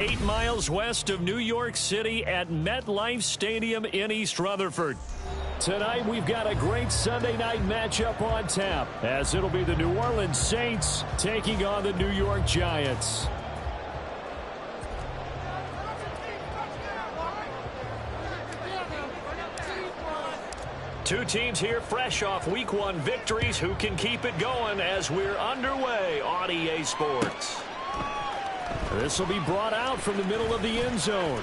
8 miles west of New York City at MetLife Stadium in East Rutherford. Tonight we've got a great Sunday night matchup on tap, as it'll be the New Orleans Saints taking on the New York Giants. Two teams here fresh off Week 1 victories. Who can keep it going as we're underway on EA Sports? This will be brought out from the middle of the end zone.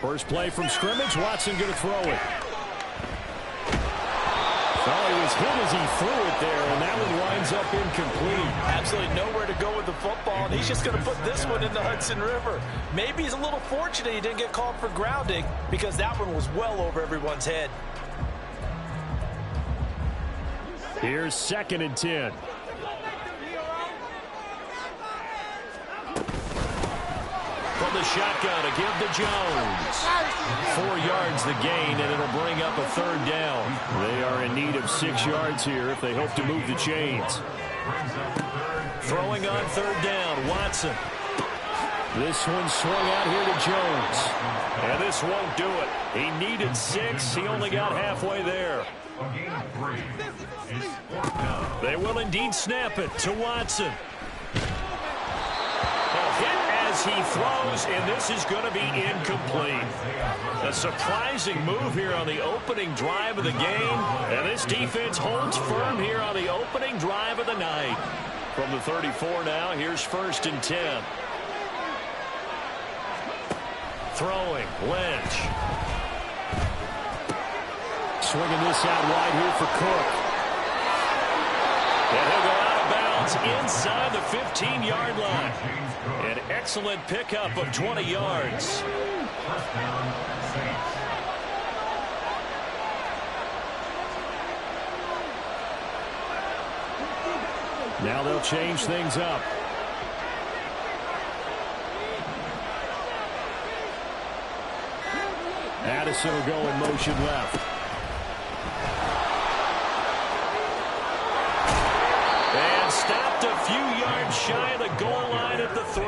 First play from scrimmage. Watson going to throw it. Well, he was hit as he threw it there, and that one winds up incomplete. Absolutely nowhere to go with the football, and he's just going to put this one in the Hudson River. Maybe he's a little fortunate he didn't get called for grounding, because that one was well over everyone's head. Here's 2nd and 10. From the shotgun to give to Jones. 4 yards the gain, and it'll bring up a 3rd down. They are in need of 6 yards here if they hope to move the chains. Throwing on 3rd down, Watson. This one swung out here to Jones. And this won't do it. He needed 6. He only got halfway there. They will indeed snap it to Watson. As he throws, and this is going to be incomplete. A surprising move here on the opening drive of the game, and this defense holds firm here on the opening drive of the night. From the 34 now, here's 1st and 10. Throwing, Lynch. Swinging this out wide here for Cook. And he'll go out of bounds inside the 15-yard line. An excellent pickup of 20 yards. Now they'll change things up. Addison will go in motion left. And stopped a few yards shy of the goal line at the 3.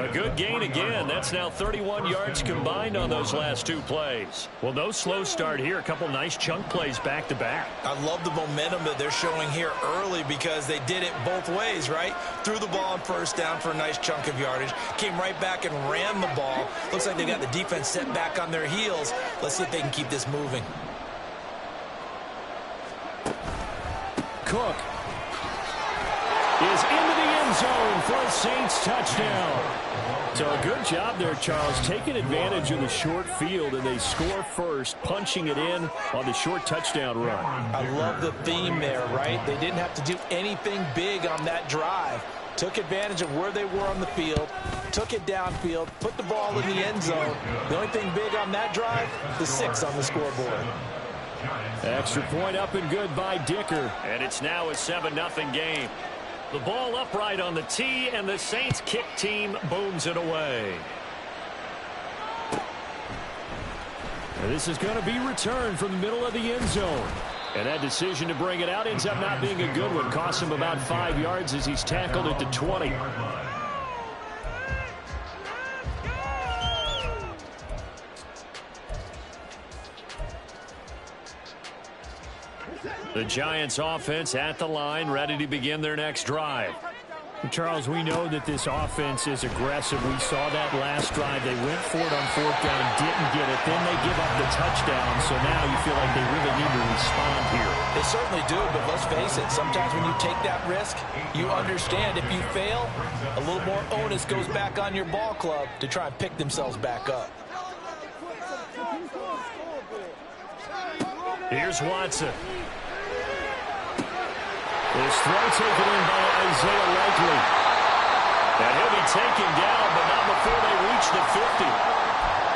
A good gain again. That's now 31 yards combined on those last 2 plays. Well, no slow start here. A couple nice chunk plays back to back. I love the momentum that they're showing here early because they did it both ways, right? Threw the ball on 1st down for a nice chunk of yardage. Came right back and ran the ball. Looks like they got the defense set back on their heels. Let's see if they can keep this moving. Cook is into the end zone for a Saints touchdown. So a good job there, Charles, taking advantage of the short field, and they score first, punching it in on the short touchdown run. I love the theme there, right? They didn't have to do anything big on that drive. Took advantage of where they were on the field, took it downfield, put the ball in the end zone. The only thing big on that drive, the 6 on the scoreboard. Extra point up and good by Dicker, and it's now a 7-0 game. The ball upright on the tee, and the Saints kick team booms it away. And this is going to be returned from the middle of the end zone. And that decision to bring it out ends up not being a good one. Costs him about 5 yards as he's tackled at the 20. The Giants offense at the line, ready to begin their next drive. Charles, we know that this offense is aggressive. We saw that last drive. They went for it on 4th down, didn't get it. Then they give up the touchdown, so now you feel like they really need to respond here. They certainly do, but let's face it. Sometimes when you take that risk, you understand if you fail, a little more onus goes back on your ball club to try and pick themselves back up. Here's Watson. This throw taken in by Isaiah Likely. And he'll be taken down, but not before they reach the 50.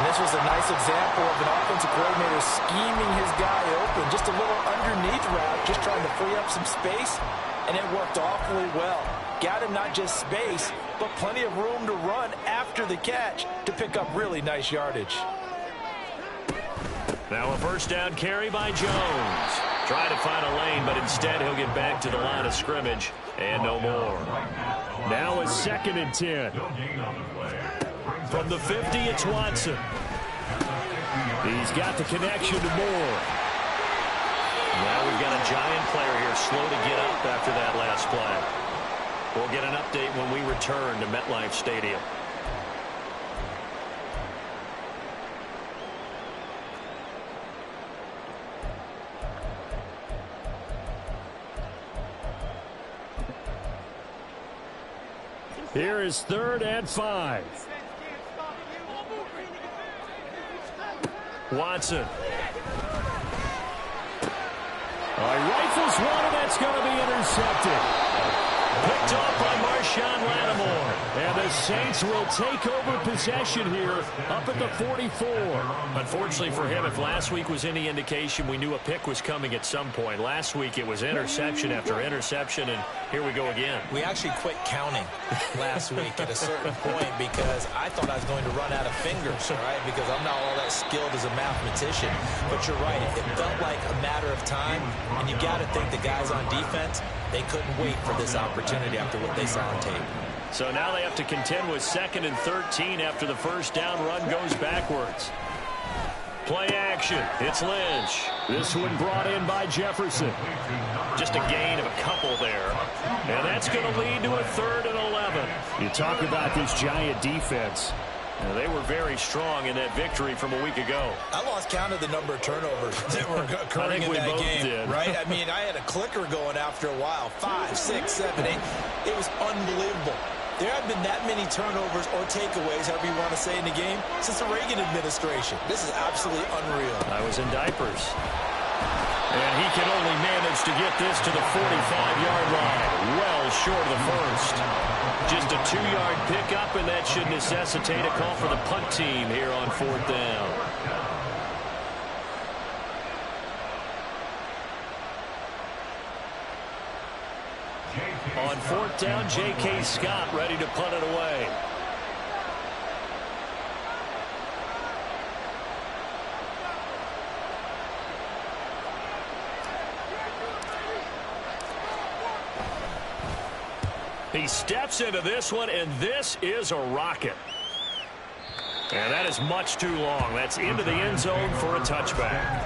And this was a nice example of an offensive coordinator scheming his guy open. Just a little underneath route, just trying to free up some space, and it worked awfully well. Got him not just space, but plenty of room to run after the catch to pick up really nice yardage. Now a first down carry by Jones. Try to find a lane, but instead he'll get back to the line of scrimmage and no more. Now a 2nd and 10. From the 50, it's Watson. He's got the connection to Moore. Now we've got a giant player here slow to get up after that last play. We'll get an update when we return to MetLife Stadium. Here is 3rd and 5. Watson. Rifles one, and that's going to be intercepted. Picked off by Marshawn Lattimore. And the Saints will take over possession here up at the 44. Unfortunately for him, if last week was any indication, we knew a pick was coming at some point. Last week it was interception after interception, and here we go again. We actually quit counting last week at a certain point because I thought I was going to run out of fingers, right? Because I'm not all that skilled as a mathematician. But you're right. It felt like a matter of time, and you got to think the guys on defense, they couldn't wait for this opportunity after what they saw on tape. So now they have to contend with 2nd and 13 after the first down run goes backwards. Play action. It's Lynch. This one brought in by Jefferson. Just a gain of a couple there. And that's going to lead to a 3rd and 11. You talk about this giant defense. Now, they were very strong in that victory from a week ago. I lost count of the number of turnovers that were occurring in that game. Did. Right? I mean, I had a clicker going after a while. 5, 6, 7, 8. It was unbelievable. There have been that many turnovers or takeaways, however you want to say, in the game since the Reagan administration. This is absolutely unreal. I was in diapers. And he can only manage to get this to the 45-yard line. Well short of the first. Just a 2-yard pickup, and that should necessitate a call for the punt team here on 4th down. On 4th down, J.K. Scott ready to punt it away. He steps into this one, and this is a rocket. And that is much too long. That's into the end zone for a touchback.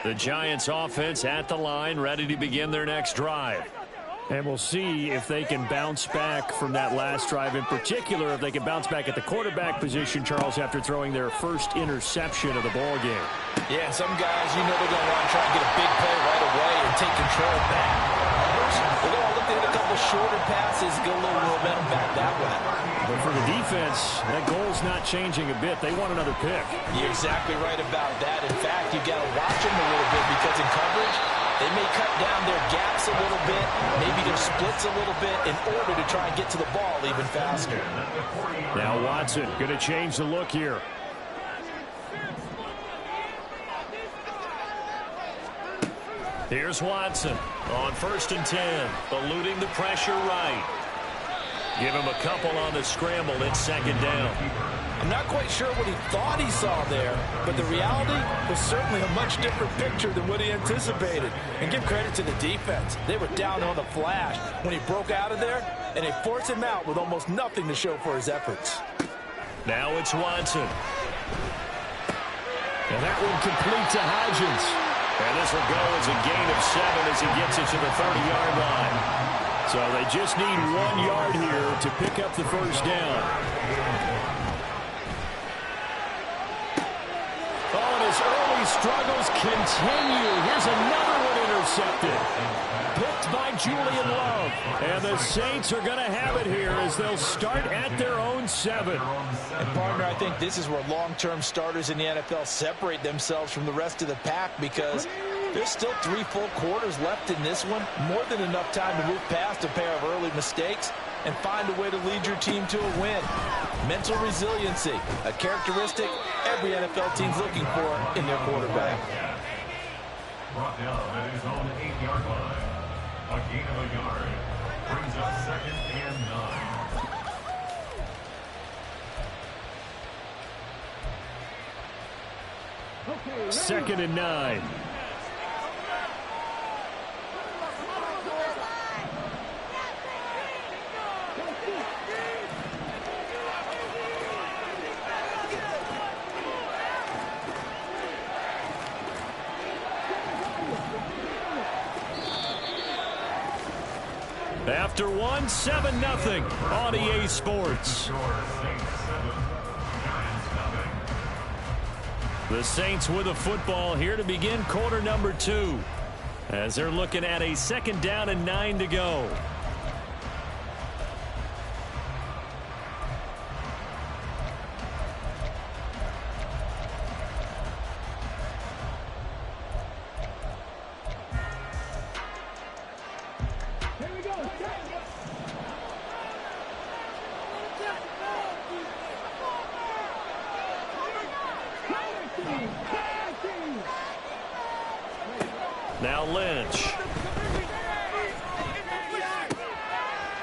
The Giants offense at the line, ready to begin their next drive. And we'll see if they can bounce back from that last drive. In particular, if they can bounce back at the quarterback position, Charles, after throwing their first interception of the ball game. Yeah, some guys, you know they're going to want to try and get a big play right away and take control back. Others, they're going to look at a couple shorter passes, get a little momentum back that way. But for the defense, that goal's not changing a bit. They want another pick. You're exactly right about that. In fact, you've got to watch them a little bit because in coverage, they may cut down their gaps a little bit, maybe their splits a little bit in order to try and get to the ball even faster. Now Watson going to change the look here. Here's Watson on 1st and 10, eluding the pressure right. Give him a couple on the scramble. It's 2nd down. I'm not quite sure what he thought he saw there, but the reality was certainly a much different picture than what he anticipated. And give credit to the defense. They were down on the flash when he broke out of there, and they forced him out with almost nothing to show for his efforts. Now it's Watson. And that one complete to Hodgins. And this will go as a gain of 7 as he gets it to the 30-yard line. So they just need 1 yard here to pick up the first down. Oh, and his early struggles continue. Here's another one intercepted. Picked by Julian Love. And the Saints are going to have it here as they'll start at their own 7. And, partner, I think this is where long-term starters in the NFL separate themselves from the rest of the pack, because there's still 3 full quarters left in this one. More than enough time to move past a pair of early mistakes and find a way to lead your team to a win. Mental resiliency, a characteristic every NFL team's looking for in their quarterback. Brought down at his own 8-yard line. A gain of a yard brings up 2nd and 9. 2nd and 9. After 1, 7-0 on EA Sports. The Saints with a football here to begin quarter number 2, as they're looking at a 2nd down and 9 to go. Now Lynch.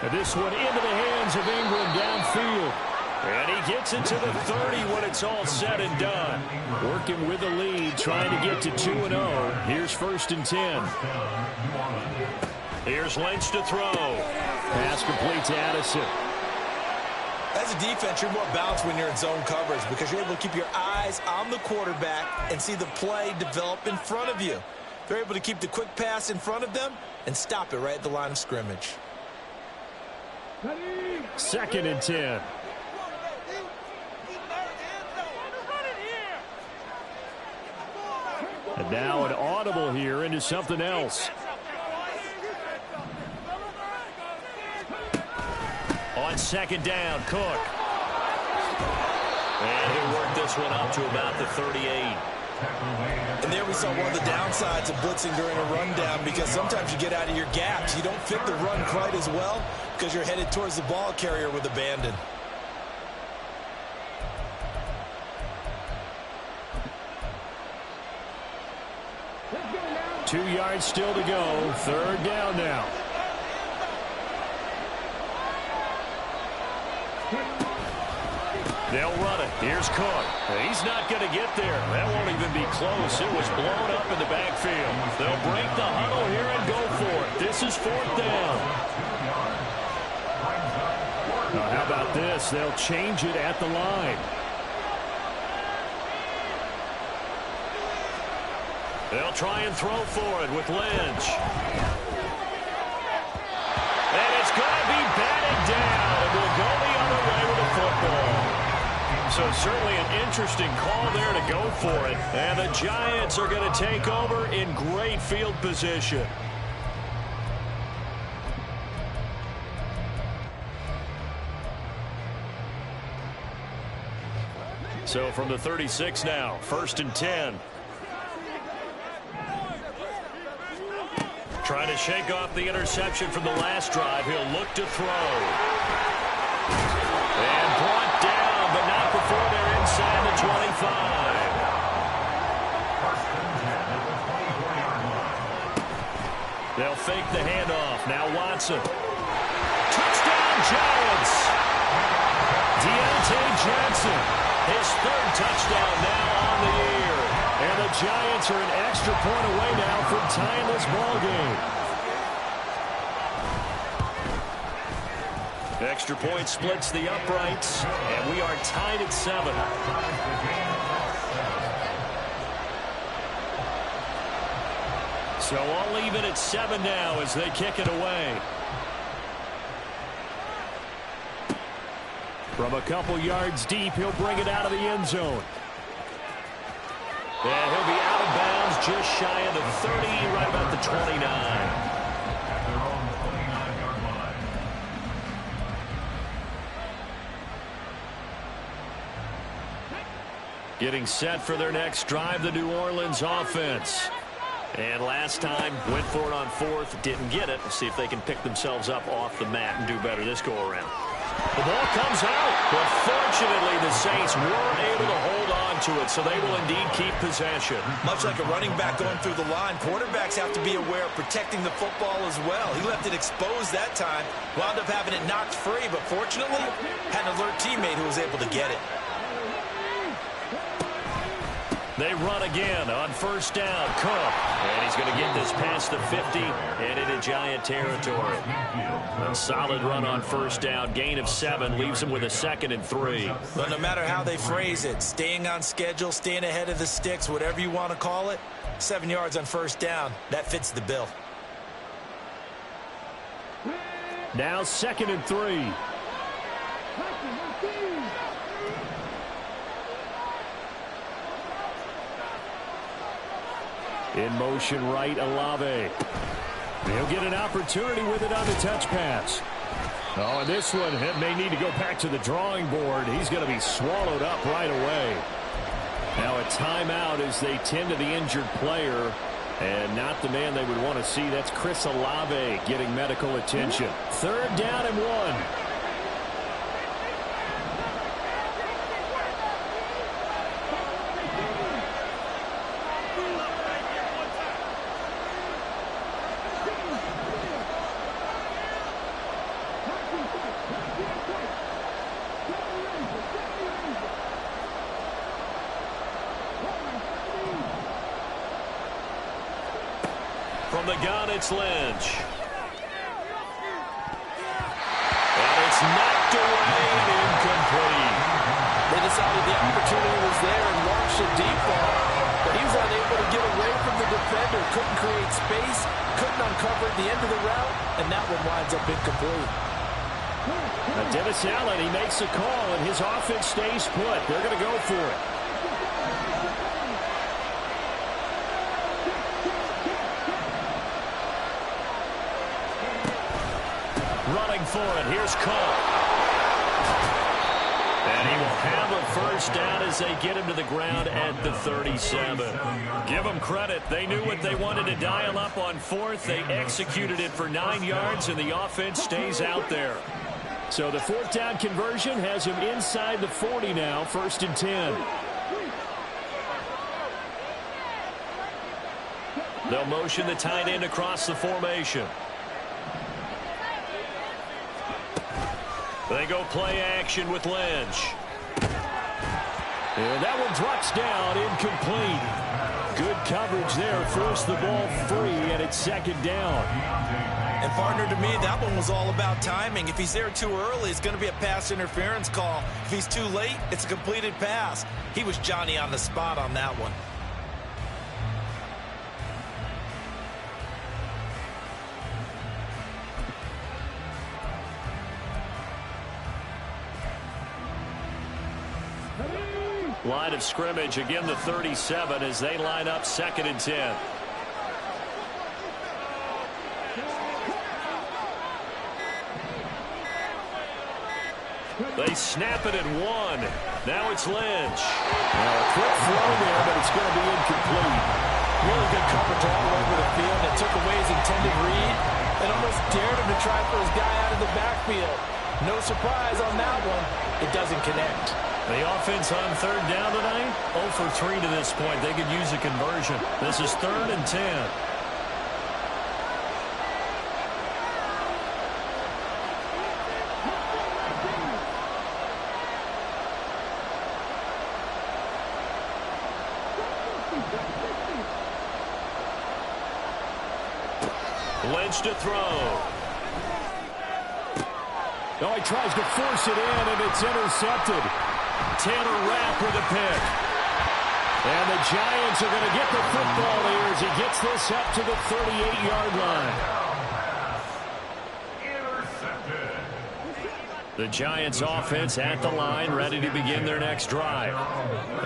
And this one into the hands of Ingram downfield. And he gets it to the 30 when it's all said and done. Working with the lead, trying to get to 2-0. Here's 1st and 10. Here's Lynch to throw. Pass complete to Addison. As a defense, you're more balanced when you're in zone coverage because you're able to keep your eyes on the quarterback and see the play develop in front of you. They're able to keep the quick pass in front of them and stop it right at the line of scrimmage. 2nd and 10. And now an audible here into something else. On 2nd down, Cook. And he'll work this one up to about the 38. And there we saw one of the downsides of blitzing during a rundown, because sometimes you get out of your gaps. You don't fit the run quite as well because you're headed towards the ball carrier with abandon. Two yards still to go. 3rd down now. They'll run it. Here's Cook. He's not going to get there. That won't even be close. It was blown up in the backfield. They'll break the huddle here and go for it. This is 4th down. Now, how about this? They'll change it at the line. They'll try and throw for it with Lynch. And it's going to be batted down. It will go the other way with the football. So certainly an interesting call there to go for it. And the Giants are going to take over in great field position. So from the 36 now, 1st and 10. Trying to shake off the interception from the last drive. He'll look to throw. And brought down, but not before they're inside the 25. They'll fake the handoff. Now Watson. Touchdown, Giants. Deontay Johnson, his 3rd touchdown now on the year. And the Giants are an extra point away now from tying this ball game. Extra point splits the uprights, and we are tied at 7. So all even at 7 now as they kick it away. From a couple yards deep, he'll bring it out of the end zone. And he'll be out of bounds just shy of the 30, right about the 29. At their own 29-yard line. Getting set for their next drive, the New Orleans offense. And last time, went for it on fourth, didn't get it. See if they can pick themselves up off the mat and do better this go-around. The ball comes out, but fortunately the Saints were able to hold on to it, so they will indeed keep possession. Much like a running back going through the line, quarterbacks have to be aware of protecting the football as well. He left it exposed that time, wound up having it knocked free, but fortunately had an alert teammate who was able to get it. They run again on first down. Cook. And he's going to get this past the 50 and into Giant territory. A solid run on first down. Gain of 7 leaves him with a 2nd and 3. But no matter how they phrase it, staying on schedule, staying ahead of the sticks, whatever you want to call it, 7 yards on first down, that fits the bill. Now 2nd and 3. In motion right, Olave. He'll get an opportunity with it on the touch pass. Oh, and this one may need to go back to the drawing board. He's going to be swallowed up right away. Now a timeout as they tend to the injured player. And not the man they would want to see. That's Chris Olave getting medical attention. 3rd down and 1. From the gun, it's Lynch. And it's knocked away and incomplete. They decided the opportunity was there and launched a deep ball, but he was unable to get away from the defender, couldn't create space, couldn't uncover at the end of the route, and that one winds up incomplete. Now Dennis Allen, he makes a call, and his offense stays put. They're going to go for it. Running for it. Here's Cook. And he will have a first down as they get him to the ground at the 37. Give them credit. They knew what they wanted to dial up on fourth. They executed it for 9 yards, and the offense stays out there. So the 4th down conversion has him inside the 40 now, 1st and 10. They'll motion the tight end across the formation. They go play action with Lynch. And that one drops down, incomplete. Good coverage there, forced the ball free, and it's 2nd down. And partner, to me, that one was all about timing. If he's there too early, it's going to be a pass interference call. If he's too late, it's a completed pass. He was Johnny on the spot on that one. Line of scrimmage, again the 37 as they line up 2nd and 10. They snap it at 1. Now it's Lynch. Now a quick throw there, but it's going to be incomplete. Really good coverage all over the field. It took away his intended read and almost dared him to try for his guy out of the backfield. No surprise on that one. It doesn't connect. The offense on 3rd down tonight, 0 for 3 to this point. They could use a conversion. This is 3rd and 10. Lynch to throw. Oh, he tries to force it in, and it's intercepted. Taylor Rapp with a pick. And the Giants are going to get the football here as he gets this up to the 38-yard line. Intercepted. The Giants offense at the line, ready to begin their next drive.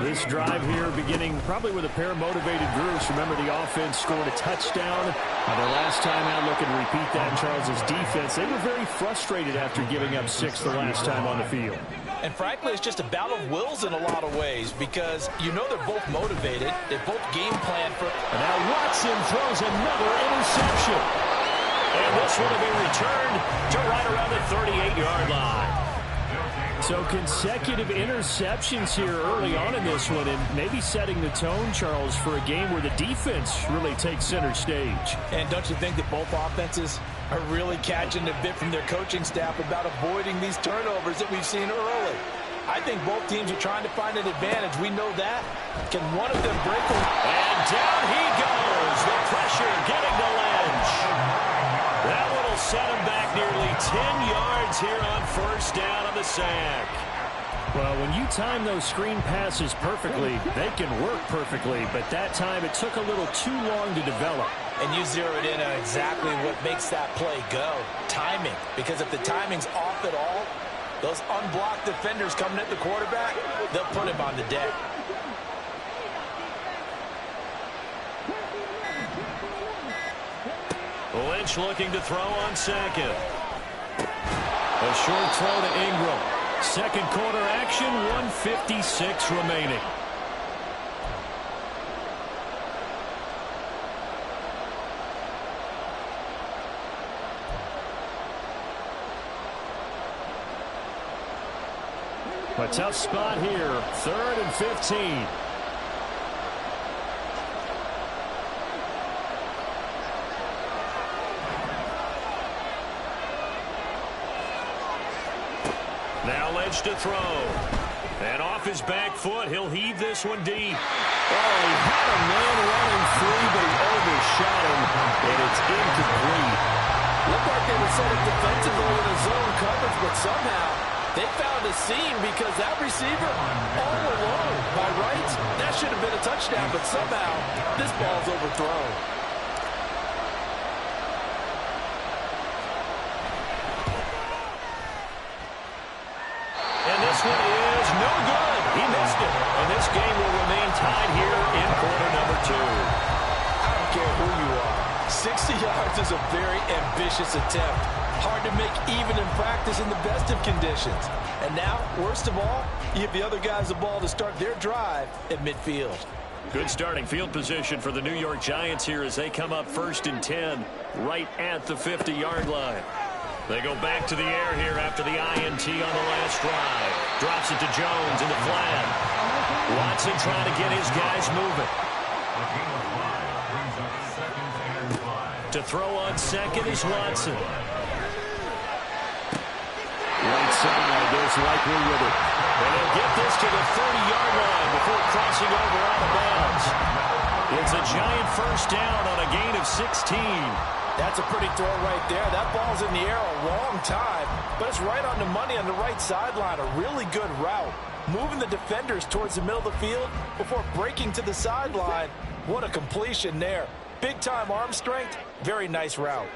This drive here beginning probably with a pair of motivated groups. Remember, the offense scored a touchdown. Their last time out, looking to repeat that in Charles' defense. They were very frustrated after giving up 6 the last time on the field. And frankly, it's just a battle of wills in a lot of ways because you know they're both motivated. They both game plan for. And now Watson throws another interception. And this would have been returned to right around the 38-yard line. So consecutive interceptions here early on in this one, and maybe setting the tone, Charles, for a game where the defense really takes center stage. And don't you think that both offenses are really catching a bit from their coaching staff about avoiding these turnovers that we've seen early? I think both teams are trying to find an advantage. We know that. Can one of them break them? And down he goes. The pressure getting to Lynch. That one will set him back nearly 10 yards here on first down on the sack. Well, when you time those screen passes perfectly, they can work perfectly. But that time it took a little too long to develop. And you zeroed in on exactly what makes that play go. Timing. Because if the timing's off at all, those unblocked defenders coming at the quarterback, they'll put him on the deck. Lynch looking to throw on second. A short throw to Ingram. Second quarter action, 1:56 remaining. A tough spot here, 3rd and 15. Now Lynch to throw. And off his back foot, he'll heave this one deep. Oh, he had a man running free, but he overshot him, and it's incomplete. Looked like they were set up defensively in a zone coverage, but somehow they found a seam because that receiver all alone. By rights, that should have been a touchdown, but somehow this ball's overthrown. And this one is no good. He missed it. And this game will remain tied here in quarter number 2. I don't care who you are. 60 yards is a very ambitious attempt. Hard to make even in practice in the best of conditions. And now, worst of all, you give the other guys the ball to start their drive at midfield. Good starting field position for the New York Giants here as they come up 1st and 10 right at the 50-yard line. They go back to the air here after the INT on the last drive. Drops it to Jones in the flat. Watson trying to get his guys moving. To throw on second is Watson. Right side, there's Likely with it. And he'll get this to the 30-yard line before crossing over out of bounds. It's a Giant first down on a gain of 16. That's a pretty throw right there. That ball's in the air a long time, but it's right on the money on the right sideline. A really good route. Moving the defenders towards the middle of the field before breaking to the sideline. What a completion there. Big-time arm strength. Very nice route.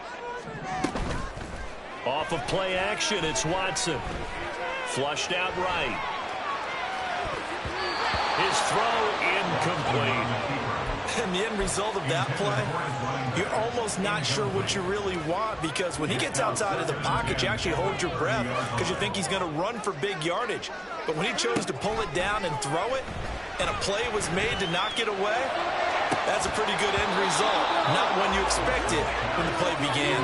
Off of play action, it's Watson. Flushed out right. His throw incomplete. And the end result of that play, you're almost not sure what you really want because when he gets outside of the pocket, you actually hold your breath because you think he's going to run for big yardage. But when he chose to pull it down and throw it, and a play was made to knock it away, that's a pretty good end result. Not when you expected when the play began.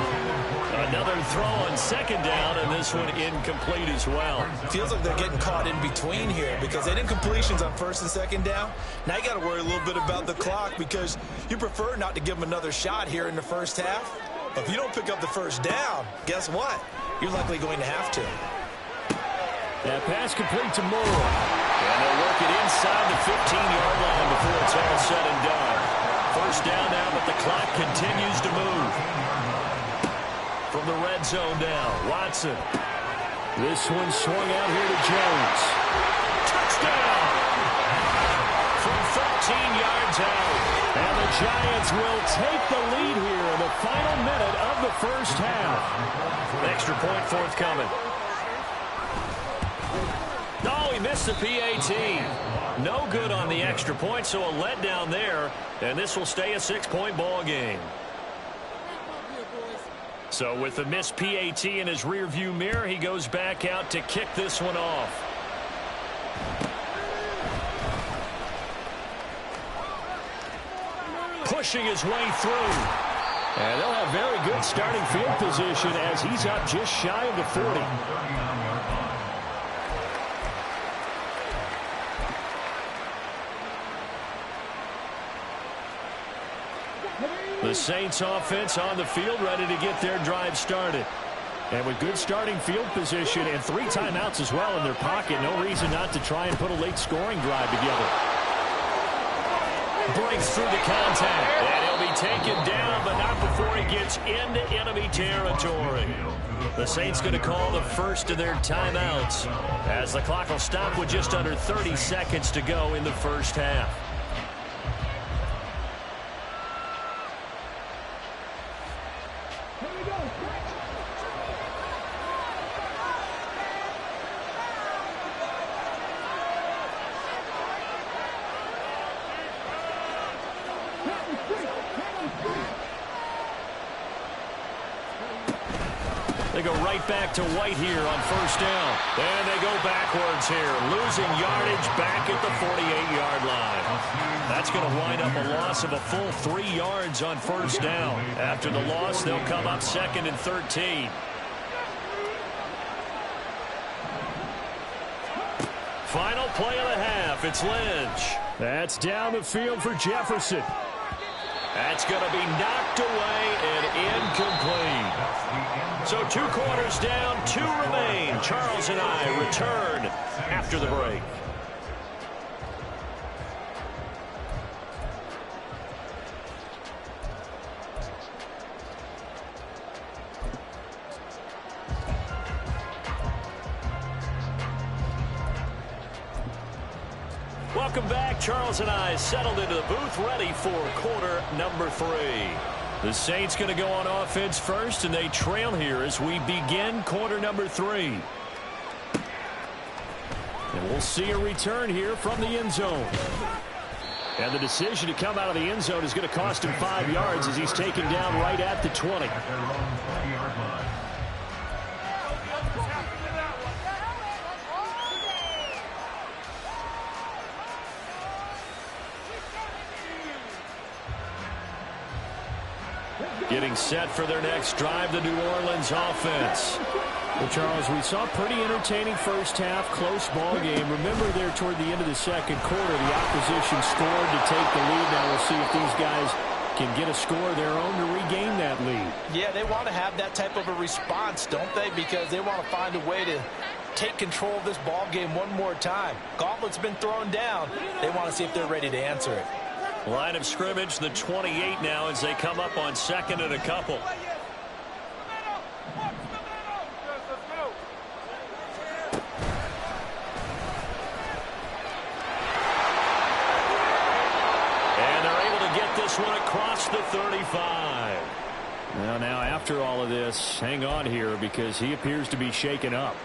Another throw on second down, and this one incomplete as well. Feels like they're getting caught in between here because they did completions on 1st and 2nd down. Now you got to worry a little bit about the clock because you prefer not to give them another shot here in the first half. But if you don't pick up the first down, guess what? You're likely going to have to. That pass complete to Moore. And they'll work it inside the 15-yard line before it's all said and done. First down now, but the clock continues to move. From the red zone now, Watson. This one swung out here to Jones. Touchdown! From 13 yards out. And the Giants will take the lead here in the final minute of the first half. Extra point forthcoming. Oh, he missed the PAT. No good on the extra point, so a letdown there. And this will stay a 6-point ball game. So with the missed PAT in his rearview mirror, he goes back out to kick this one off. Pushing his way through. And they'll have very good starting field position as he's up just shy of the 40. The Saints offense on the field ready to get their drive started. And with good starting field position and 3 timeouts as well in their pocket, no reason not to try and put a late scoring drive together. Breaks through the contact. And he'll be taken down, but not before he gets into enemy territory. The Saints going to call the first of their timeouts as the clock will stop with just under 30 seconds to go in the first half. They go right back to White here on first down. And they go backwards here, losing yardage back at the 48-yard line. That's going to wind up a loss of a full 3 yards on first down. After the loss, they'll come up 2nd and 13. Final play of the half. It's Lynch. That's down the field for Jefferson. That's going to be knocked away and incomplete. So 2 quarters down, 2 remain. Charles and I return after the break. Welcome back. Charles and I settled into the booth, ready for quarter number 3. The Saints going to go on offense first, and they trail here as we begin quarter number 3. And we'll see a return here from the end zone. And the decision to come out of the end zone is going to cost him 5 yards as he's taken down right at the 20. Getting set for their next drive, the New Orleans offense. Well, Charles, we saw a pretty entertaining first half, close ball game. Remember there toward the end of the second quarter, the opposition scored to take the lead. Now we'll see if these guys can get a score of their own to regain that lead. Yeah, they want to have that type of a response, don't they? Because they want to find a way to take control of this ball game one more time. Gauntlet's been thrown down. They want to see if they're ready to answer it. Line of scrimmage, the 28 now as they come up on 2nd and a couple. And they're able to get this one across the 35. Well, now after all of this, hang on here because he appears to be shaken up.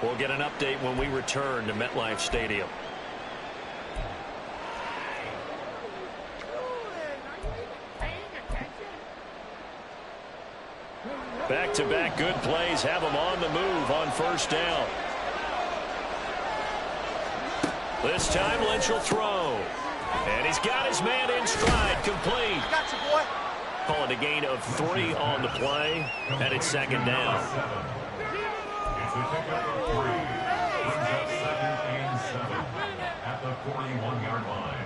We'll get an update when we return to MetLife Stadium. Back-to-back good plays have him on the move on first down. This time Lynch will throw. And he's got his man in stride, complete. Got you, boy. Calling a gain of 3 on the play, and it's 2nd down. It's a pickup of 3. Brings up 2nd and 7 at the 41-yard line.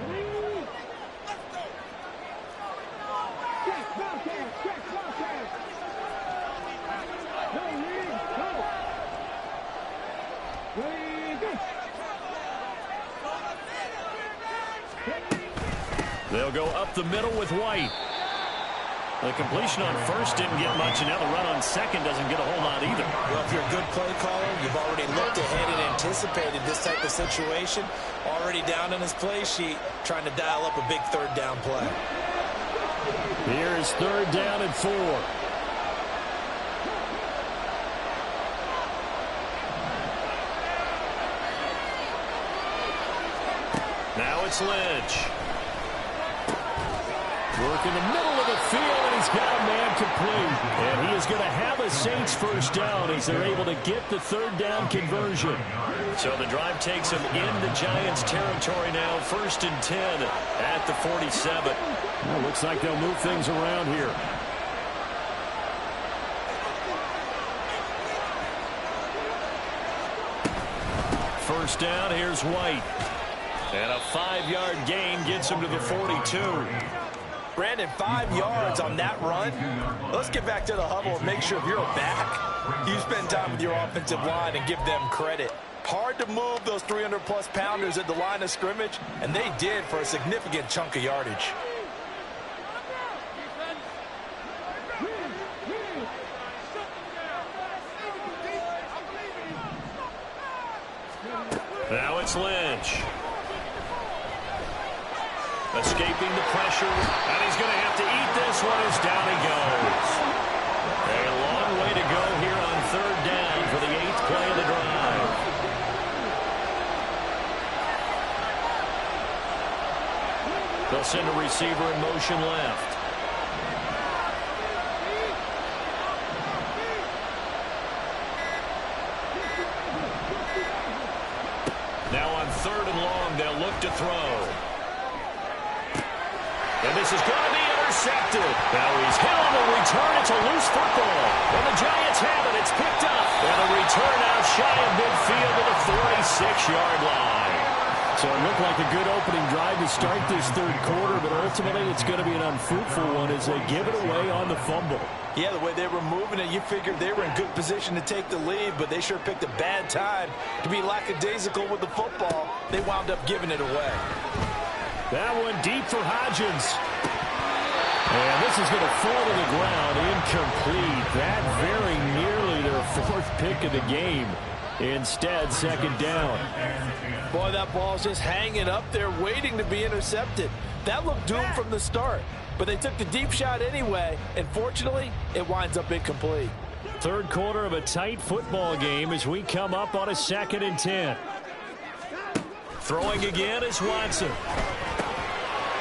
They'll go up the middle with White. The completion on first didn't get much, and now the run on second doesn't get a whole lot either. Well, if you're a good play caller, you've already looked ahead and anticipated this type of situation. Already down in his play sheet, trying to dial up a big 3rd down play. Here is 3rd down and 4. it's Lynch. Work in the middle of the field, and he's got a man complete. And he is going to have a Saints first down as they're able to get the third down conversion. So the drive takes him into Giants territory now. 1st and 10 at the 47. Well, looks like they'll move things around here. First down, here's White. And a 5-yard gain gets him to the 42. Brandon, 5 yards on that run. Let's get back to the huddle and make sure if you're a back, you spend time with your offensive line and give them credit. Hard to move those 300-plus pounders at the line of scrimmage, and they did for a significant chunk of yardage. Now it's Lynch. Escaping the pressure, and he's going to have to eat this one as down he goes. A long way to go here on 3rd down for the 8th play of the drive. They'll send a receiver in motion left. Now on 3rd and long, they'll look to throw. And this is going to be intercepted. Now he's hit on the return. It's a loose football. And the Giants have it. It's picked up. And a return out shy of midfield to the 46-yard line. So it looked like a good opening drive to start this 3rd quarter, but ultimately it's going to be an unfruitful one as they give it away on the fumble. Yeah, the way they were moving it, you figured they were in good position to take the lead, but they sure picked a bad time to be lackadaisical with the football. They wound up giving it away. That one deep for Hodgins. And this is going to fall to the ground, incomplete. That very nearly their 4th pick of the game. Instead, 2nd down. Boy, that ball's just hanging up there waiting to be intercepted. That looked doomed from the start, but they took the deep shot anyway, and fortunately, it winds up incomplete. 3rd quarter of a tight football game as we come up on a 2nd and 10. Throwing again is Watson.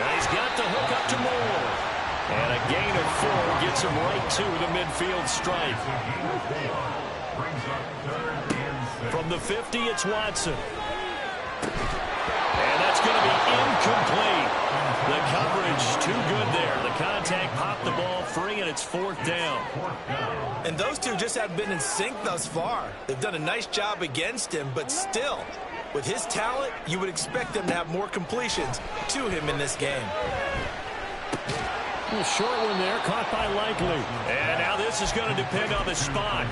And he's got the hook up to Moore. And a gain of 4 gets him right to the midfield stripe. From the 50, it's Watson. And that's going to be incomplete. The coverage too good there. The contact popped the ball free, and it's 4th down. And those two just have been in sync thus far. They've done a nice job against him, but still, with his talent, you would expect them to have more completions to him in this game. A short one there, caught by Likely. And now this is going to depend on the spot.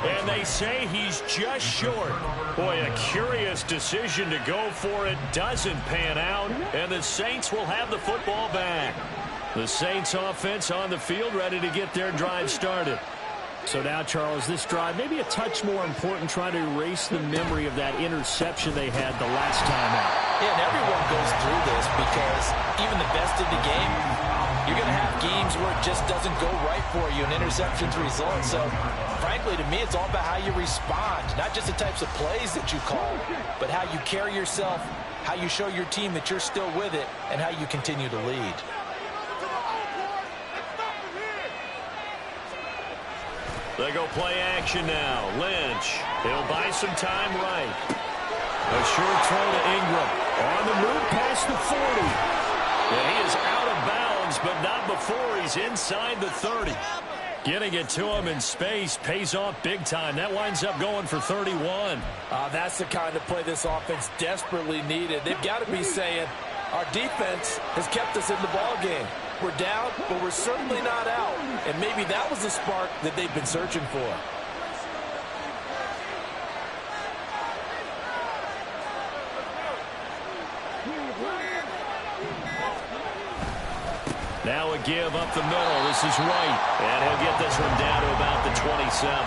And they say he's just short. Boy, a curious decision to go for it. Doesn't pan out. And the Saints will have the football back. The Saints offense on the field ready to get their drive started. So now, Charles, this drive maybe a touch more important, trying to erase the memory of that interception they had the last time out. Yeah, and everyone goes through this because even the best in the game, you're going to have games where it just doesn't go right for you and interceptions result. So, frankly, to me, it's all about how you respond, not just the types of plays that you call, but how you carry yourself, how you show your team that you're still with it, and how you continue to lead. They go play action now. Lynch. He'll buy some time right. A short throw to Ingram. On the move past the 40. And he is out of bounds, but not before he's inside the 30. Getting it to him in space pays off big time. That winds up going for 31. That's the kind of play this offense desperately needed. They've got to be saying, our defense has kept us in the ball game. We're down, but we're certainly not out. And maybe that was the spark that they've been searching for. Now a give up the middle. This is White. And he'll get this one down to about the 27.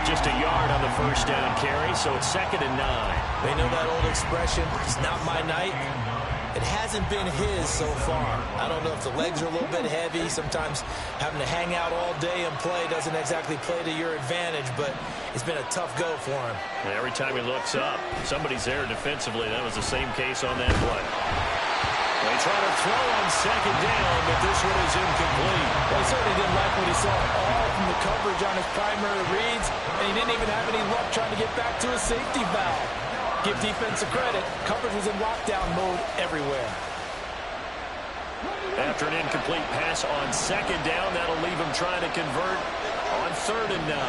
Just a yard on the first down carry, so it's 2nd and 9. They know that old expression, it's not my night. It hasn't been his so far. I don't know if the legs are a little bit heavy. Sometimes having to hang out all day and play doesn't exactly play to your advantage, but it's been a tough go for him. And every time he looks up, somebody's there defensively. That was the same case on that play. They try to throw on second down, but this one is incomplete. Well, he certainly didn't like what he saw all from the coverage on his primary reads, and he didn't even have any luck trying to get back to his safety valve. Give defensive credit. Coverage was in lockdown mode everywhere. After an incomplete pass on second down, that'll leave him trying to convert on 3rd and 9.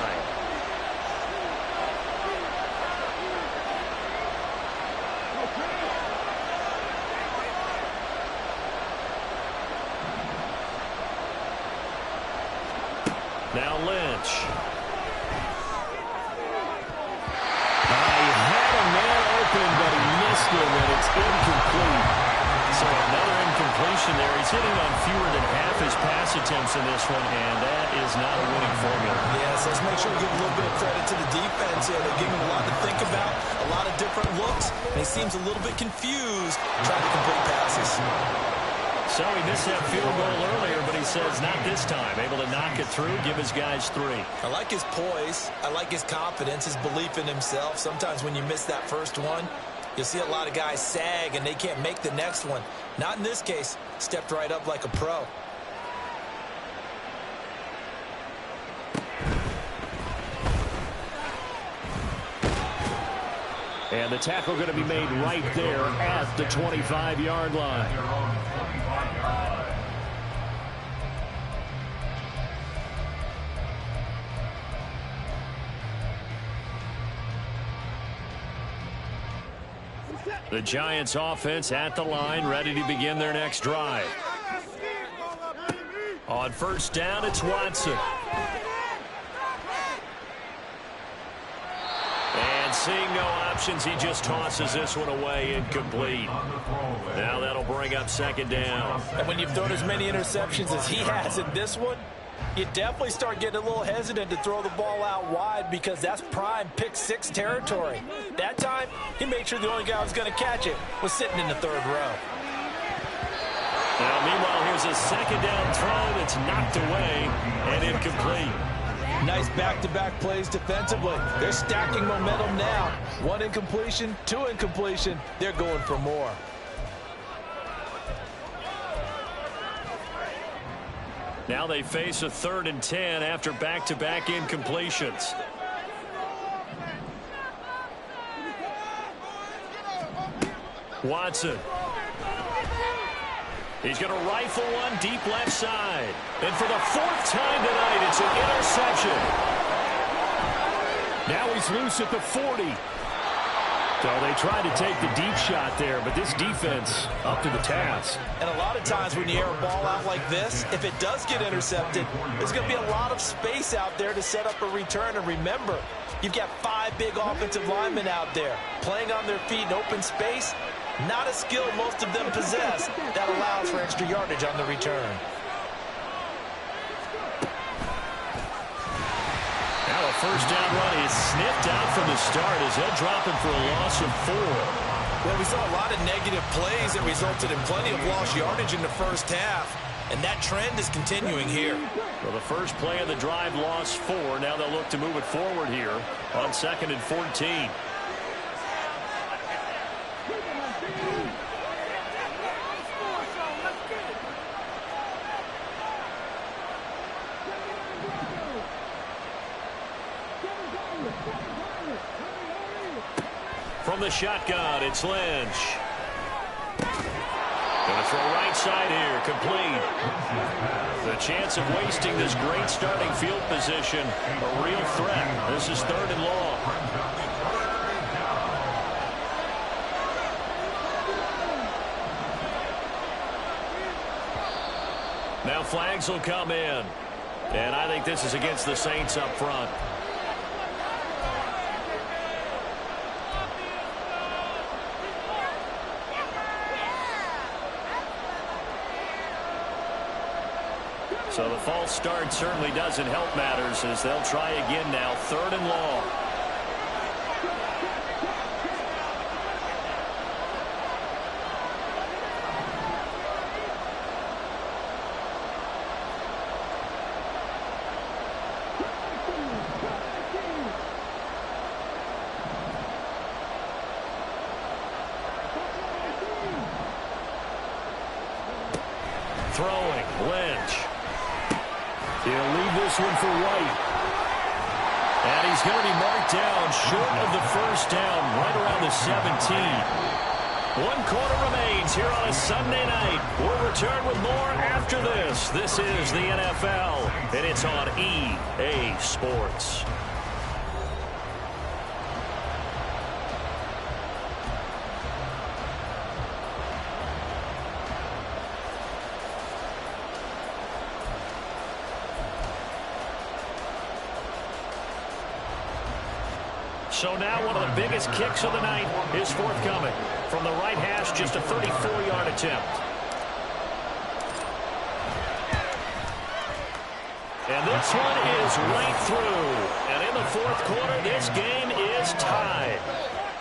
Now Lynch. He had a man open, but he missed him, and it's incomplete. So another incompletion there. He's hitting on fewer than half his pass attempts in this one, and that is not a winning formula. Yes, let's make sure we give a little bit of credit to the defense here. They're giving him a lot to think about, a lot of different looks, and he seems a little bit confused trying to complete passes. So he missed that field goal earlier, but he says not this time. Able to knock it through, give his guys 3. I like his poise. I like his confidence, his belief in himself. Sometimes when you miss that first one, you'll see a lot of guys sag and they can't make the next one. Not in this case. Stepped right up like a pro. And the tackle going to be made right there at the 25-yard line. The Giants offense at the line, ready to begin their next drive. On 1st down, it's Watson. And seeing no options, he just tosses this one away, incomplete. Now that'll bring up 2nd down. And when you've thrown as many interceptions as he has in this one, you definitely start getting a little hesitant to throw the ball out wide because that's prime pick-6 territory. That time, he made sure the only guy who was going to catch it was sitting in the 3rd row. Now, meanwhile, here's a 2nd down throw that's knocked away and incomplete. Nice back-to-back plays defensively. They're stacking momentum now. 1 incompletion, 2 incompletion. They're going for more. Now they face a 3rd and 10 after back-to-back incompletions. Watson. He's going to rifle one deep left side. And for the 4th time tonight, it's an interception. Now he's loose at the 40. So they tried to take the deep shot there, but this defense up to the task. And a lot of times when you air a ball out like this, if it does get intercepted, there's going to be a lot of space out there to set up a return. And remember, you've got 5 big offensive linemen out there playing on their feet in open space. Not a skill most of them possess that allows for extra yardage on the return. Now a 1st down run is sniffed out from the start as they'll drop him for a loss of 4. Well, we saw a lot of negative plays that resulted in plenty of lost yardage in the 1st half, and that trend is continuing here. Well, the first play of the drive lost 4. Now they'll look to move it forward here on 2nd and 14. From the shotgun, it's Lynch. Going to throw right side here, complete. The chance of wasting this great starting field position, a real threat. This is 3rd and long. Now flags will come in. And I think this is against the Saints up front. So the false start certainly doesn't help matters as they'll try again now, 3rd and long. Throwing, Lynch. He'll leave this one for White. And he's going to be marked down short of the first down, right around the 17. 1 quarter remains here on a Sunday night. We'll return with more after this. This is the NFL, and it's on EA Sports. So now one of the biggest kicks of the night is forthcoming. From the right hash, just a 34-yard attempt. And this one is right through. And in the fourth quarter, this game is tied.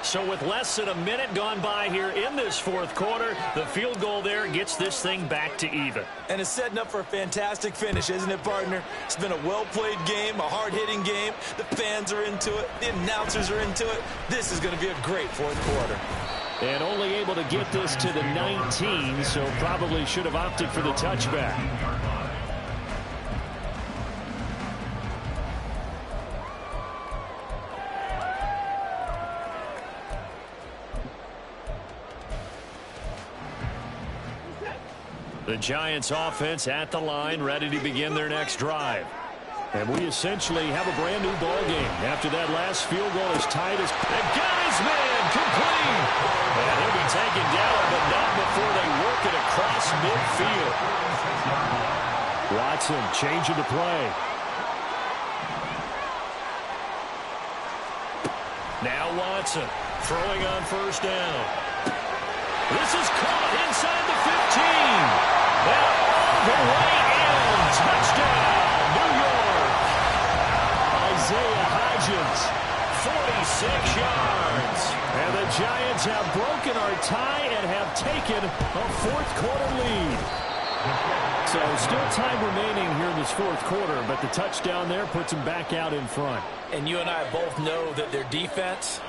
So with less than a minute gone by here in this fourth quarter, the field goal there gets this thing back to even. And it's setting up for a fantastic finish, isn't it, partner? It's been a well-played game, a hard-hitting game. The fans are into it. The announcers are into it. This is going to be a great fourth quarter. And only able to get this to the 19, so probably should have opted for the touchback. The Giants offense at the line, ready to begin their next drive. And we essentially have a brand new ball game after that last field goal as tight as and got his man complete. And he'll be taken down, but not before they work it across midfield. Watson changing the play. Now Watson throwing on first down. This is caught inside the 15. Well, all the way in. Touchdown, New York. Isaiah Hodgins, 46 yards. And the Giants have broken our tie and have taken a fourth quarter lead. So still time remaining here in this fourth quarter, but the touchdown there puts them back out in front. And you and I both know that their defense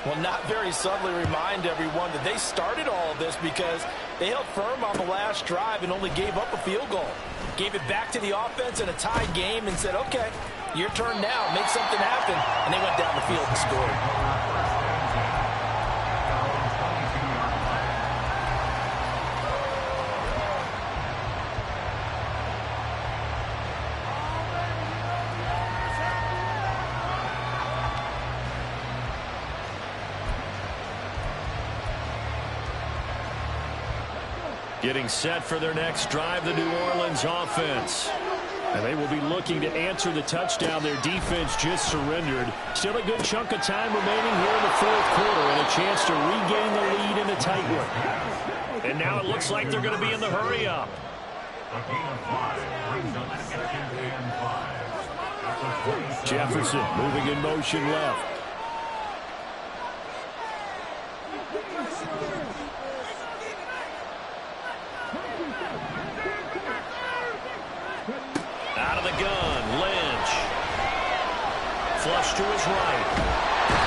will not very subtly remind everyone that they started all of this because they held firm on the last drive and only gave up a field goal. Gave it back to the offense in a tied game and said, okay, your turn now, make something happen. And they went down the field and scored. Getting set for their next drive, the New Orleans offense. And they will be looking to answer the touchdown their defense just surrendered. Still a good chunk of time remaining here in the fourth quarter and a chance to regain the lead in a tight one. And now it looks like they're going to be in the hurry-up. A gain of 5 brings up 2nd and 5. Jefferson moving in motion left. Out of the gun, Lynch. Flush to his right.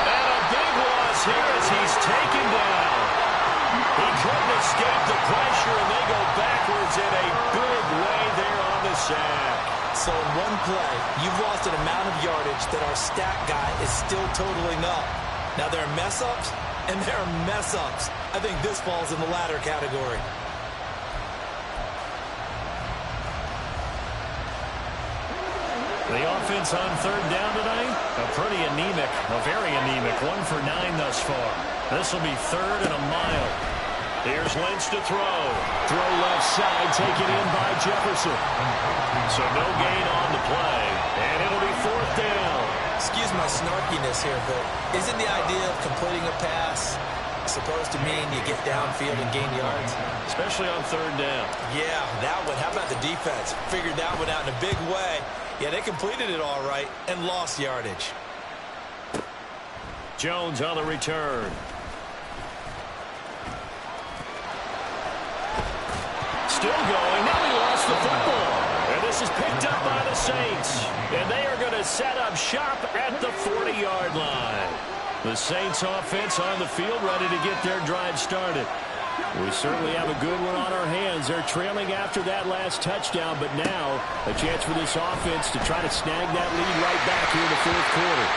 And a big loss here as he's taken down. He couldn't escape the pressure, and they go backwards in a big way there on the sack. So in one play, you've lost an amount of yardage that our stat guy is still totaling up. Now there are mess-ups, and there are mess-ups. I think this falls in the latter category. The offense on third down tonight, a very anemic, 1 for 9 thus far. This will be 3rd and a mile. Here's Lynch to throw. Throw left side, taken in by Jefferson. So no gain on the play, and it'll be 4th down. Excuse my snarkiness here, but isn't the idea of completing a pass supposed to mean you get downfield and gain yards? Especially on third down. Yeah, that one. How about the defense? Figured that one out in a big way. Yeah, they completed it all right and lost yardage. Jones on the return. Still going. Now he lost the football. And this is picked up by the Saints. And they are going to set up shop at the 40-yard line. The Saints offense on the field ready to get their drive started. We certainly have a good one on our hands. They're trailing after that last touchdown, but now a chance for this offense to try to snag that lead right back here in the fourth quarter.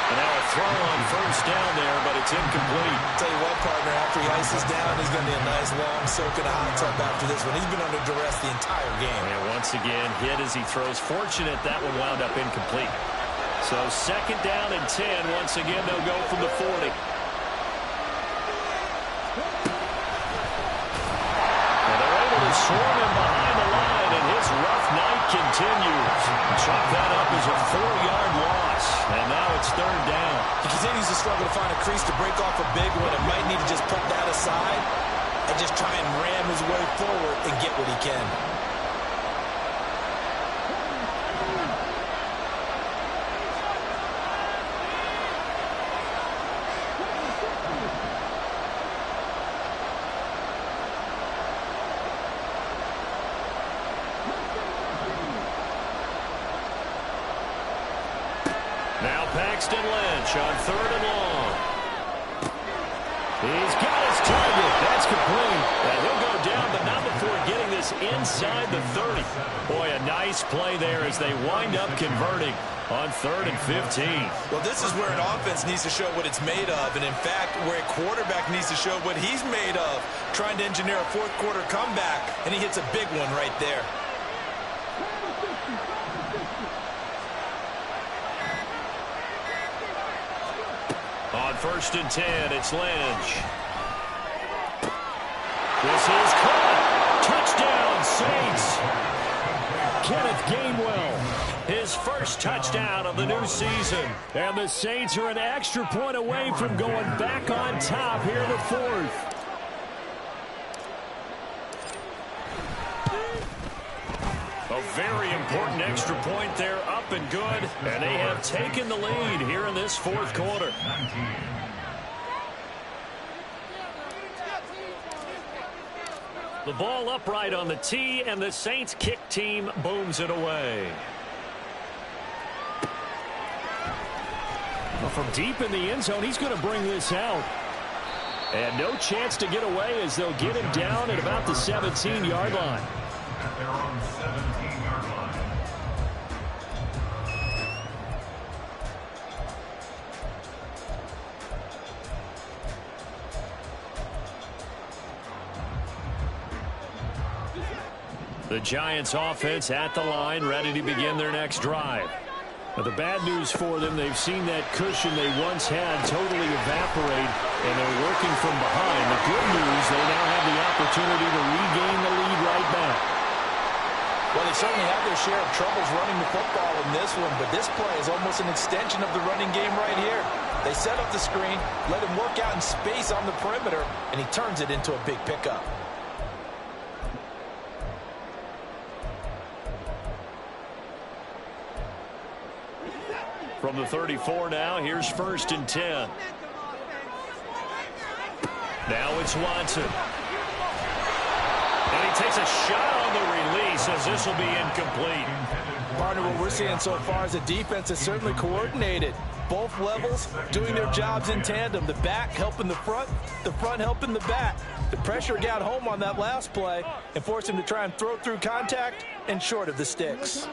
And now a throw on first down there, but it's incomplete. Tell you what, partner, after he ices down, he's going to be a nice long soak in a hot tub after this one. He's been under duress the entire game. And once again, hit as he throws. Fortunate that one wound up incomplete. So second down and 10. Once again, they'll go from the 40. Swarm him behind the line, and his rough night continues. Chalk that up as a 4-yard loss, and now it's third down. He continues to struggle to find a crease to break off a big one, and might need to just put that aside and just try and ram his way forward and get what he can. On third and long. He's got his target. That's complete. And he'll go down, but not before getting this inside the 30. Boy, a nice play there as they wind up converting on third and 15. Well, this is where an offense needs to show what it's made of, and in fact, where a quarterback needs to show what he's made of, trying to engineer a fourth quarter comeback, and he hits a big one right there. On first and 10, it's Lynch. This is caught. Touchdown, Saints. Kenneth Gainwell, his first touchdown of the new season. And the Saints are an extra point away from going back on top here in the fourth. A very important extra point there, up and good. And they have taken the lead here in this fourth quarter. The ball upright on the tee, and the Saints kick team booms it away. Well, from deep in the end zone, he's going to bring this out. And no chance to get away as they'll get him down at about the 17-yard line. At their own 17-yard line. The Giants offense at the line, ready to begin their next drive. Now, the bad news for them, they've seen that cushion they once had totally evaporate, and they're working from behind. The good news, they now have the opportunity to regain the lead right back. Well, they certainly have their share of troubles running the football in this one, but this play is almost an extension of the running game right here. They set up the screen, let him work out in space on the perimeter, and he turns it into a big pickup. From the 34 now, here's first and 10. Now it's Watson. And he takes a shot on the release as this will be incomplete. Partner, what we're seeing so far is the defense is certainly coordinated. Both levels doing their jobs in tandem. The back helping the front helping the back. The pressure got home on that last play and forced him to try and throw through contact and short of the sticks.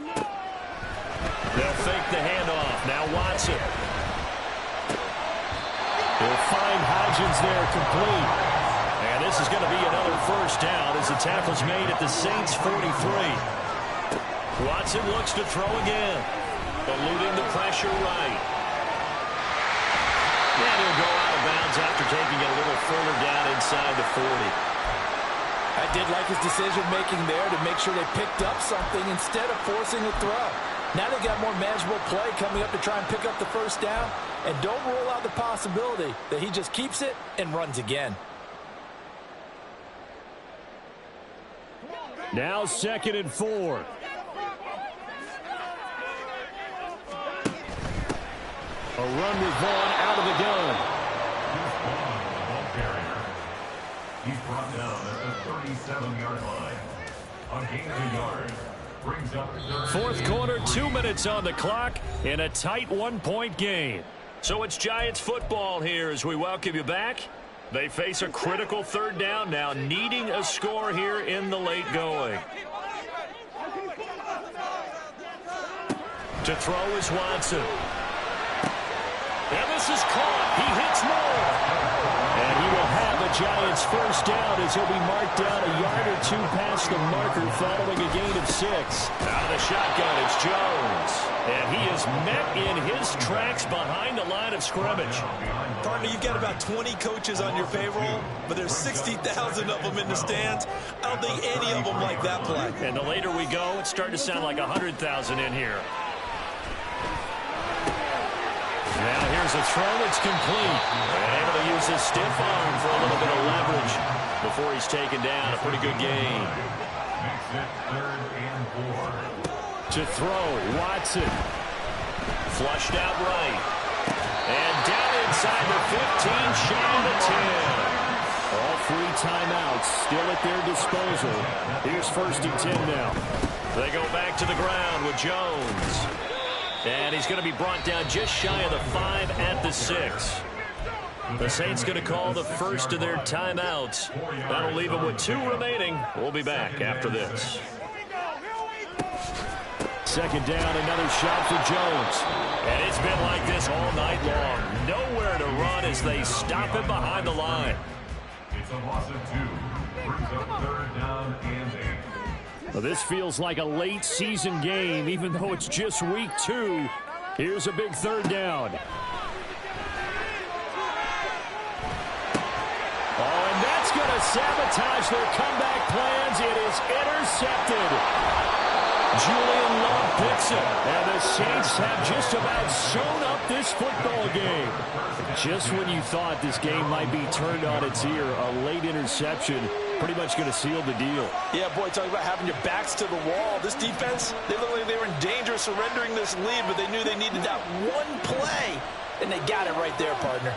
They'll fake the handoff. Now Watson. He'll find Hodgins there complete. And this is going to be another first down as the tackle's made at the Saints' 43. Watson looks to throw again. Eluding the pressure right. And he'll go out of bounds after taking it a little further down inside the 40. I did like his decision-making there to make sure they picked up something instead of forcing a throw. Now they got more manageable play coming up to try and pick up the first down. And don't rule out the possibility that he just keeps it and runs again. Now second and 4. A run with Vaughn out of the gun. He's brought down at the 37-yard line. A gain of a yard. Brings up fourth quarter, 2 minutes on the clock in a tight 1-point game. So it's Giants football here as we welcome you back. They face a critical third down now, needing a score here in the late going. To throw is Watson. And this is caught. He hits more. And he will have a Giants first down as he'll be marked down a yard or two past the marker following a gain of 6. Out of the shotgun, it's Jones. And he is met in his tracks behind the line of scrimmage. Partner, you've got about 20 coaches on your payroll, but there's 60,000 of them in the stands. I don't think any of them like that play. And the later we go, it's starting to sound like 100,000 in here. Now here's a throw that's complete. And able to use his stiff arm for a little bit of leverage before he's taken down. A pretty good gain. Makes it 3rd and 4. To throw, Watson. Flushed out right. And down inside the 15, shy of the 10. All 3 timeouts still at their disposal. Here's 1st and 10 now. They go back to the ground with Jones. And he's going to be brought down just shy of the 5 at the 6. The Saints going to call the first of their timeouts. That'll leave them with 2 remaining. We'll be back after this. 2nd down, another shot for Jones. And it's been like this all night long. Nowhere to run as they stop him behind the line. It's a loss of 2. Brings up 3rd down and 8. Well, this feels like a late season game, even though it's just week 2. Here's a big 3rd down. Oh, and that's going to sabotage their comeback plans. It is intercepted. Julian Love picks it. And the Saints have just about sewn up this football game. Just when you thought this game might be turned on its ear, a late interception pretty much going to seal the deal. Yeah, boy, talking about having your backs to the wall. This defense, they looked like they were in danger of surrendering this lead, but they knew they needed that one play, and they got it right there, partner.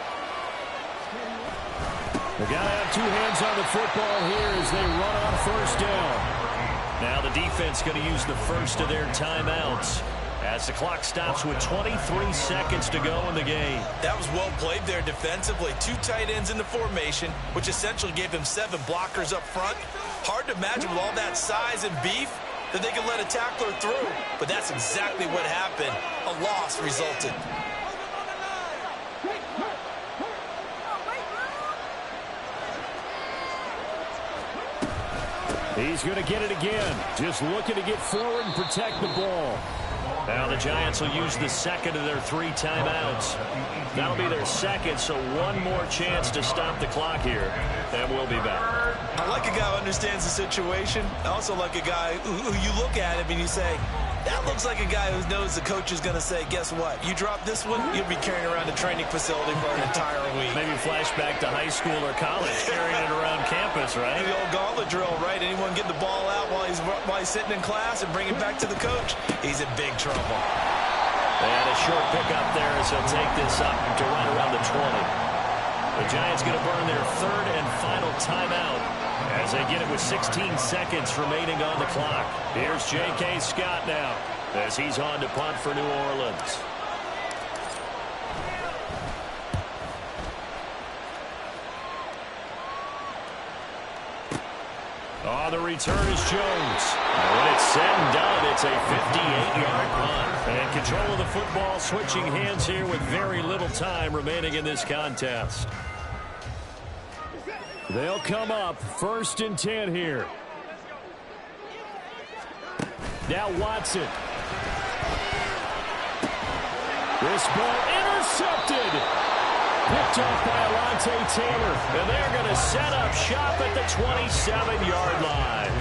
They got to have 2 hands on the football here as they run on 1st down. Now the defense going to use the first of their timeouts as the clock stops with 23 seconds to go in the game. That was well played there defensively. 2 tight ends in the formation, which essentially gave them 7 blockers up front. Hard to imagine with all that size and beef that they could let a tackler through. But that's exactly what happened. A loss resulted. He's going to get it again. Just looking to get forward and protect the ball. Now the Giants will use the 2nd of their 3 timeouts. That'll be their 2nd, so 1 more chance to stop the clock here. And we'll be back. I like a guy who understands the situation. I also like a guy who you look at him and you say, that looks like a guy who knows the coach is going to say, guess what? You drop this one, you'll be carrying around the training facility for an entire week. Maybe flashback to high school or college, carrying it around campus, right? The old gauntlet drill, right? Anyone get the ball out while he's sitting in class and bring it back to the coach, he's in big trouble. And a short pickup there as he'll take this up to right around the 20. The Giants going to burn their 3rd and final timeout as they get it with 16 seconds remaining on the clock. Here's J.K. Scott now as he's on to punt for New Orleans. Oh, the return is Jones. When it's said and done, it's a 58-yard punt. And control of the football switching hands here with very little time remaining in this contest. They'll come up 1st and 10 here. Now Watson. This ball intercepted. Picked off by Alontae Taylor. And they're going to set up shop at the 27-yard line.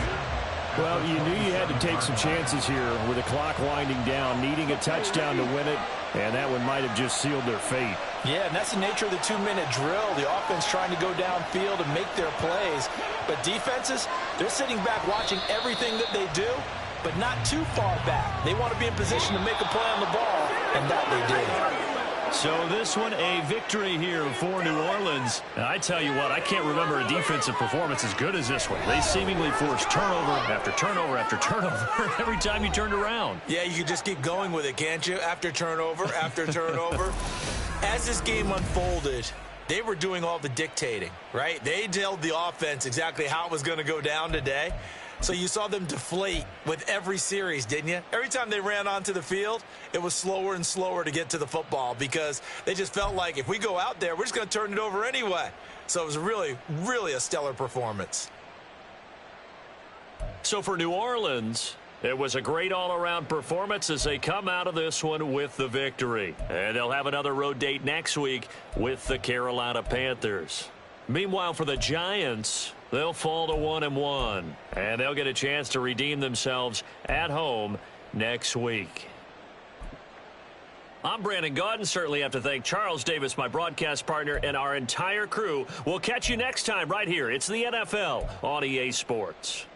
Well, you knew you had to take some chances here with the clock winding down, needing a touchdown to win it, and that one might have just sealed their fate. Yeah, and that's the nature of the 2-minute drill. The offense trying to go downfield and make their plays. But defenses, they're sitting back watching everything that they do, but not too far back. They want to be in position to make a play on the ball, and that they did. So this one a victory here for New Orleans. And I tell you what, I can't remember a defensive performance as good as this one. They seemingly forced turnover after turnover after turnover every time you turned around. Yeah, you can just keep going with it, can't you? After turnover, after turnover. As this game unfolded, they were doing all the dictating, right? They told the offense exactly how it was going to go down today. So you saw them deflate with every series, didn't you? Every time they ran onto the field, it was slower and slower to get to the football because they just felt like if we go out there, we're just going to turn it over anyway. So it was really, really a stellar performance. So for New Orleans, it was a great all-around performance as they come out of this one with the victory. And they'll have another road date next week with the Carolina Panthers. Meanwhile, for the Giants, they'll fall to 1-1, and they'll get a chance to redeem themselves at home next week. I'm Brandon Gaudin. Certainly have to thank Charles Davis, my broadcast partner, and our entire crew. We'll catch you next time right here. It's the NFL on EA Sports.